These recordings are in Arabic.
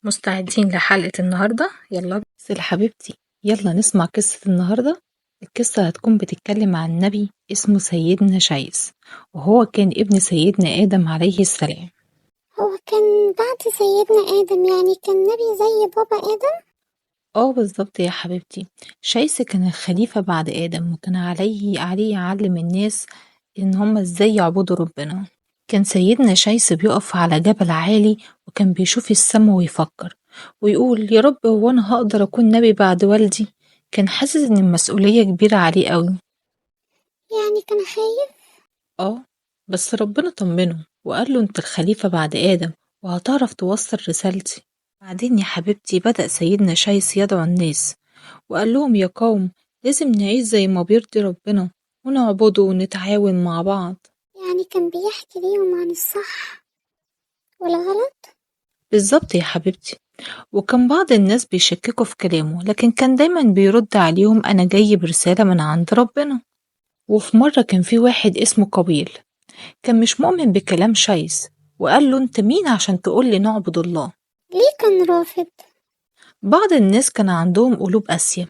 مستعدين لحلقة النهاردة؟ يلا بس حبيبتي، يلا نسمع قصة النهاردة. القصة هتكون بتتكلم عن نبي اسمه سيدنا شيس، وهو كان ابن سيدنا آدم عليه السلام. هو كان بعد سيدنا آدم، يعني كان نبي زي بابا آدم. بالظبط يا حبيبتي. شيس كان الخليفة بعد آدم، وكان عليه يعلم الناس إن هم إزاي يعبدوا ربنا. كان سيدنا شيس بيقف على جبل عالي، وكان بيشوف السما ويفكر ويقول يا رب، هو أنا هقدر أكون نبي بعد والدي؟ كان حاسس إن المسؤولية كبيرة عليه قوي. يعني كان خايف. اه، بس ربنا طمنه وقال له انت الخليفة بعد آدم، وهتعرف توصل رسالتي. بعدين يا حبيبتي بدأ سيدنا شيس يدعو الناس، وقال لهم يا قوم، لازم نعيش زي ما بيرضي ربنا، ونعبده ونتعاون مع بعض. يعني كان بيحكي ليهم عن الصح والغلط. بالظبط يا حبيبتي. وكان بعض الناس بيشككوا في كلامه، لكن كان دايما بيرد عليهم أنا جاي برسالة من عند ربنا. وفي مرة كان في واحد اسمه قابيل، كان مش مؤمن بكلام شيس، وقال له انت مين عشان تقول لي نعبد الله؟ ليه كان رافض؟ بعض الناس كان عندهم قلوب قاسية،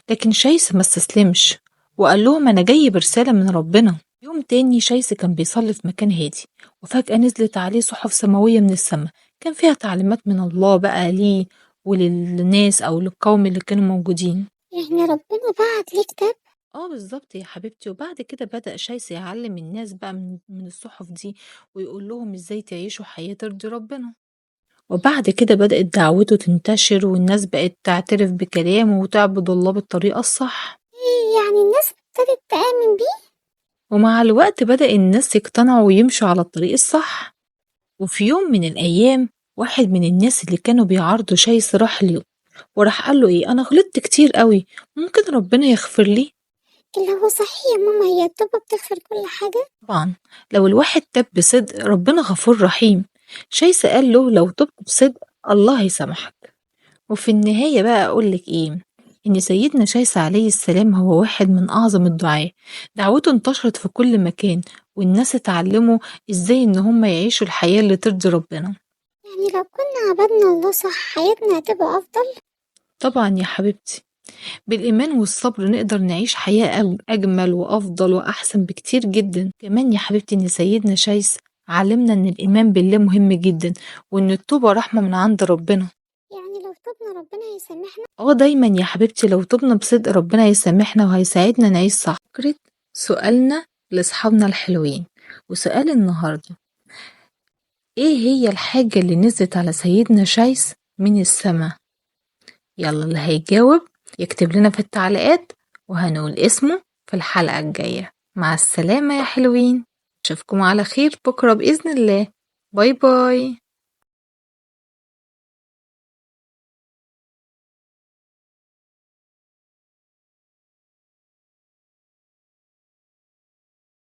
لكن شيس ما استسلمش وقال لهم أنا جاي برسالة من ربنا. يوم تاني شيس كان بيصلي في مكان هادي، وفجأة نزلت عليه صحف سماوية من السماء، كان فيها تعليمات من الله بقى ليه وللناس أو للقوم اللي كانوا موجودين. يعني ربنا بعت ليه كتاب؟ بالظبط يا حبيبتي. وبعد كده بدأ شيس يعلم الناس بقى من الصحف دي، ويقول لهم ازاي تعيشوا حياة ترضي ربنا. وبعد كده بدأت دعوته تنتشر، والناس بقت تعترف بكلامه وتعبد الله بالطريقة الصح. ايه يعني الناس ابتدت تآمن بيه؟ ومع الوقت بدأ الناس يقتنعوا ويمشوا على الطريق الصح. وفي يوم من الأيام واحد من الناس اللي كانوا بيعارضوا شيس راح له، وراح قال له ايه، أنا غلطت كتير قوي، ممكن ربنا يغفر لي؟ اللي هو صحيح يا ماما، هي التوبة بتغفر كل حاجة. طبعا، لو الواحد تاب بصدق ربنا غفور رحيم. شيس قال له لو تبت بصدق الله يسامحك. وفي النهاية بقى أقولك إيه، إن سيدنا شيس عليه السلام هو واحد من أعظم الدعاة. دعوته انتشرت في كل مكان، والناس اتعلموا إزاي إن هم يعيشوا الحياة اللي ترضي ربنا. يعني لو كنا عبدنا الله صح حياتنا هتبقى أفضل. طبعا يا حبيبتي، بالإيمان والصبر نقدر نعيش حياة أجمل وأفضل وأحسن بكتير جدا. كمان يا حبيبتي إن سيدنا شيس علمنا إن الإيمان بالله مهم جدا، وإن التوبة رحمة من عند ربنا. يعني لو تبنا ربنا يسامحنا. دايما يا حبيبتي لو تبنا بصدق ربنا يسامحنا وهيساعدنا نعيش صح. فكرة سؤالنا لأصحابنا الحلوين، وسؤال النهاردة، ايه هي الحاجة اللي نزلت على سيدنا شيس من السماء؟ يلا اللي هيجاوب يكتب لنا في التعليقات، وهنقول اسمه في الحلقة الجاية. مع السلامة يا حلوين، اشوفكم على خير بكرة بإذن الله. باي باي.